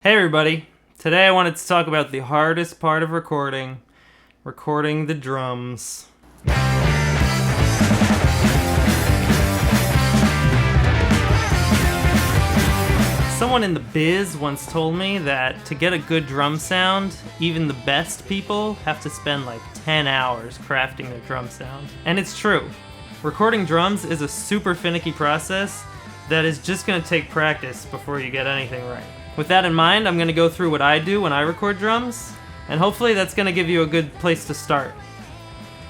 Hey everybody, today I wanted to talk about the hardest part of recording the drums. Someone in the biz once told me that to get a good drum sound, even the best people have to spend like 10 hours crafting their drum sound. And it's true. Recording drums is a super finicky process that is just going to take practice before you get anything right. With that in mind, I'm going to go through what I do when I record drums, and hopefully that's going to give you a good place to start.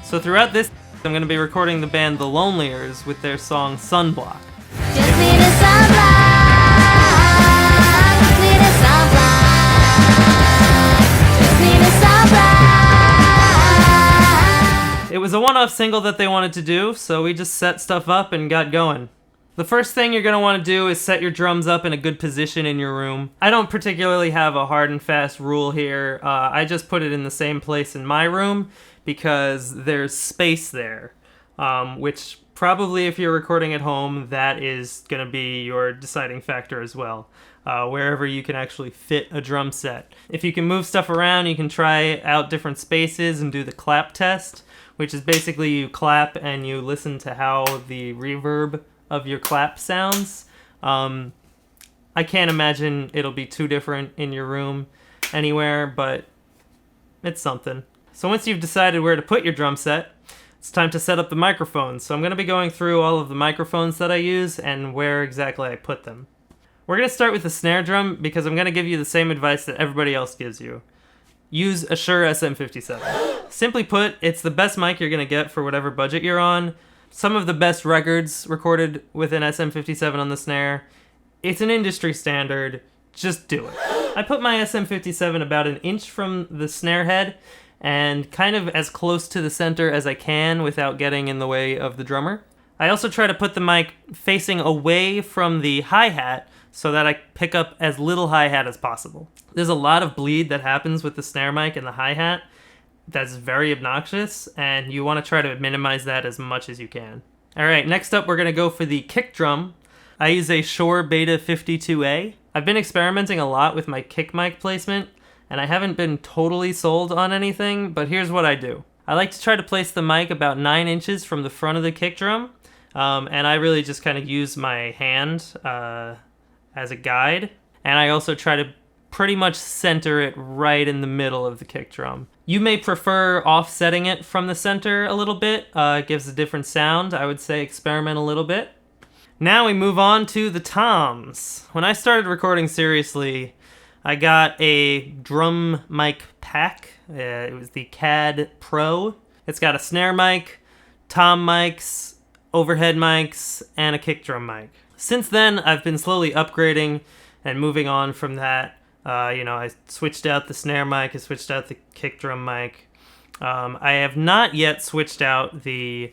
So throughout this, I'm going to be recording the band The Loneliers with their song Sunblock. Just need a sunblock. Need a sunblock. Just need a sunblock. It was a one-off single that they wanted to do, so we just set stuff up and got going. The first thing you're going to want to do is set your drums up in a good position in your room. I don't particularly have a hard and fast rule here. I just put it in the same place in my room because there's space there, which probably if you're recording at home, that is going to be your deciding factor as well, wherever you can actually fit a drum set. If you can move stuff around, you can try out different spaces and do the clap test, which is basically you clap and you listen to how the reverb of your clap sounds. I can't imagine it'll be too different in your room anywhere, but it's something. So once you've decided where to put your drum set, it's time to set up the microphones. So I'm going to be going through all of the microphones that I use and where exactly I put them. We're going to start with the snare drum because I'm going to give you the same advice that everybody else gives you. Use a Shure SM57. Simply put, it's the best mic you're going to get for whatever budget you're on. Some of the best records recorded with an SM57 on the snare. It's an industry standard. Just do it. I put my SM57 about an inch from the snare head and kind of as close to the center as I can without getting in the way of the drummer. I also try to put the mic facing away from the hi-hat so that I pick up as little hi-hat as possible. There's a lot of bleed that happens with the snare mic and the hi-hat. That's very obnoxious, and you want to try to minimize that as much as you can. Alright, next up we're going to go for the kick drum. I use a Shure Beta 52A. I've been experimenting a lot with my kick mic placement, and I haven't been totally sold on anything, but here's what I do. I like to try to place the mic about 9 inches from the front of the kick drum, and I really just kind of use my hand as a guide, and I also try to pretty much center it right in the middle of the kick drum. You may prefer offsetting it from the center a little bit. It gives a different sound. I would say experiment a little bit. Now we move on to the toms. When I started recording seriously, I got a drum mic pack. It was the CAD Pro. It's got a snare mic, tom mics, overhead mics, and a kick drum mic. Since then, I've been slowly upgrading and moving on from that. I switched out the snare mic, I switched out the kick drum mic. I have not yet switched out the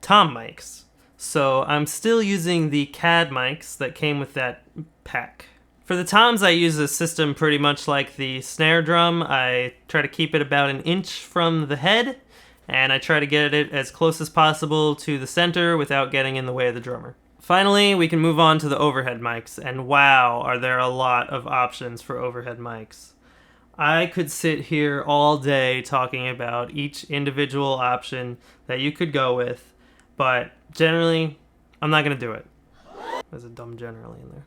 tom mics. So I'm still using the CAD mics that came with that pack. For the toms, I use a system pretty much like the snare drum. I try to keep it about an inch from the head, and I try to get it as close as possible to the center without getting in the way of the drummer. Finally, we can move on to the overhead mics, and wow, are there a lot of options for overhead mics. I could sit here all day talking about each individual option that you could go with, but generally, I'm not going to do it. There's a dumb generally in there.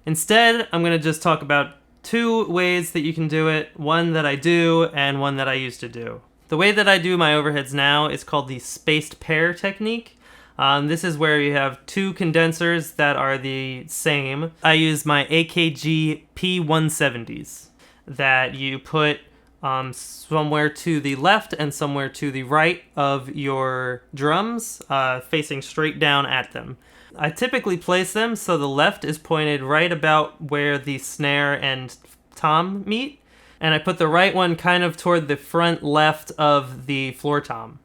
Instead, I'm going to just talk about 2 ways that you can do it, one that I do and one that I used to do. The way that I do my overheads now is called the spaced pair technique. This is where you have 2 condensers that are the same. I use my AKG P170s that you put somewhere to the left and somewhere to the right of your drums, facing straight down at them. I typically place them so the left is pointed right about where the snare and tom meet, and I put the right one kind of toward the front left of the floor tom.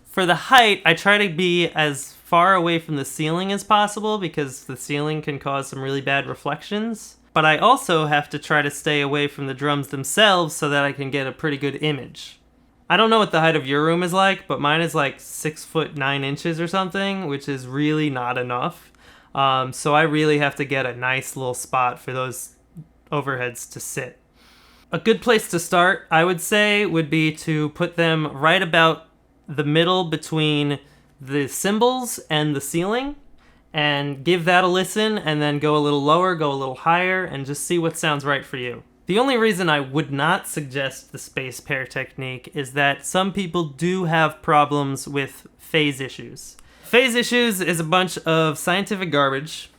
For the height, I try to be as far away from the ceiling as possible because the ceiling can cause some really bad reflections. But I also have to try to stay away from the drums themselves so that I can get a pretty good image. I don't know what the height of your room is like, but mine is like 6'9" or something, which is really not enough. So I really have to get a nice little spot for those overheads to sit. A good place to start, I would say, would be to put them right about the middle between the cymbals and the ceiling, and give that a listen, and then go a little lower, go a little higher, and just see what sounds right for you. The only reason I would not suggest the space pair technique is that some people do have problems with phase issues. Phase issues is a bunch of scientific garbage.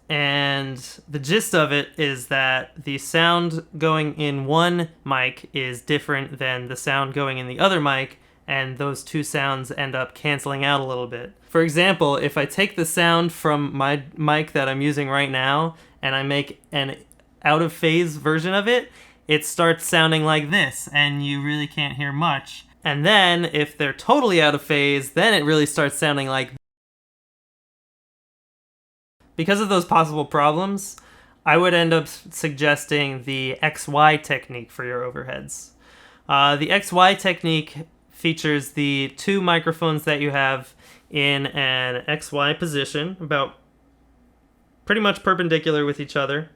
And the gist of it is that the sound going in one mic is different than the sound going in the other mic, and those two sounds end up canceling out a little bit. For example, if I take the sound from my mic that I'm using right now and I make an out of phase version of it, it starts sounding like this, and you really can't hear much. And then if they're totally out of phase, then it really starts sounding like. Because of those possible problems, I would end up suggesting the XY technique for your overheads. The XY technique features the two microphones that you have in an XY position, about pretty much perpendicular with each other,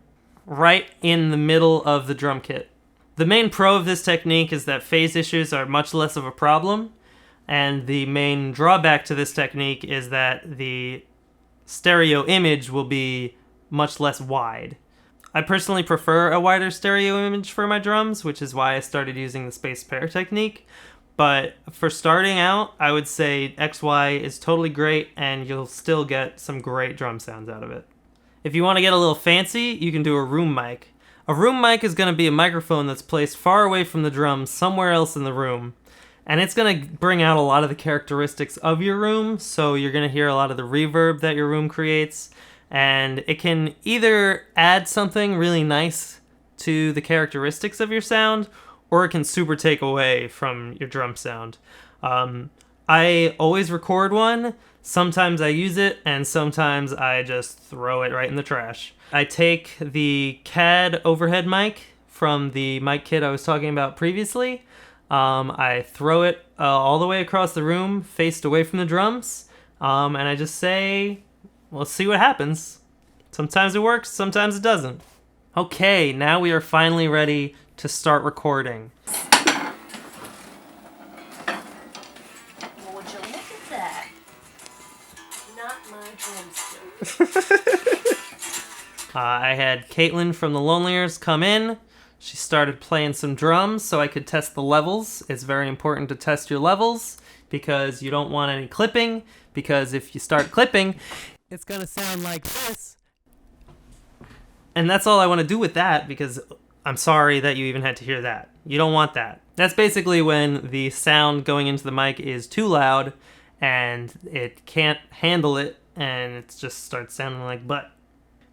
right in the middle of the drum kit. The main pro of this technique is that phase issues are much less of a problem, and the main drawback to this technique is that the stereo image will be much less wide. I personally prefer a wider stereo image for my drums, which is why I started using the space pair technique. But for starting out, I would say XY is totally great, and you'll still get some great drum sounds out of it. If you want to get a little fancy, you can do a room mic. A room mic is going to be a microphone that's placed far away from the drums somewhere else in the room. And it's going to bring out a lot of the characteristics of your room, so you're going to hear a lot of the reverb that your room creates. And it can either add something really nice to the characteristics of your sound, or it can super take away from your drum sound. I always record one. Sometimes I use it, and sometimes I just throw it right in the trash. I take the CAD overhead mic from the mic kit I was talking about previously. I throw it all the way across the room, faced away from the drums, and I just say, "We'll see what happens." Sometimes it works, sometimes it doesn't. Okay, now we are finally ready to start recording. Well, would you look at that? Not my drumstick. I had Caitlin from the Loneliers come in. She started playing some drums so I could test the levels. It's very important to test your levels because you don't want any clipping, because if you start clipping, it's going to sound like this. And that's all I want to do with that, because I'm sorry that you even had to hear that. You don't want that. That's basically when the sound going into the mic is too loud and it can't handle it, and it just starts sounding like butt.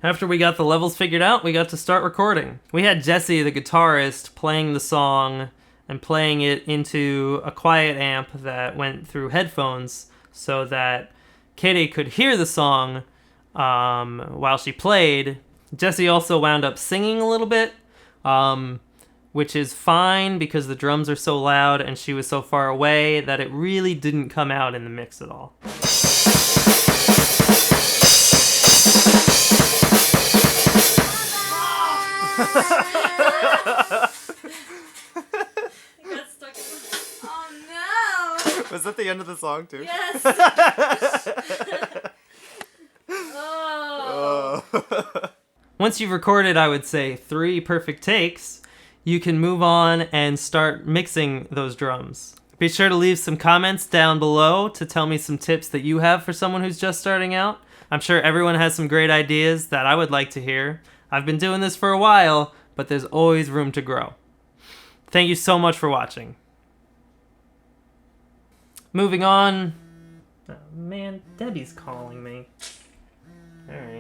After we got the levels figured out, we got to start recording. We had Jesse, the guitarist, playing the song and playing it into a quiet amp that went through headphones so that Katie could hear the song while she played. Jesse also wound up singing a little bit, which is fine because the drums are so loud and she was so far away that it really didn't come out in the mix at all. Oh no! Was that the end of the song too? Yes! Once you've recorded, I would say 3 perfect takes, you can move on and start mixing those drums. Be sure to leave some comments down below to tell me some tips that you have for someone who's just starting out. I'm sure everyone has some great ideas that I would like to hear. I've been doing this for a while, but there's always room to grow. Thank you so much for watching. Moving on. Oh, man, Debbie's calling me. All right.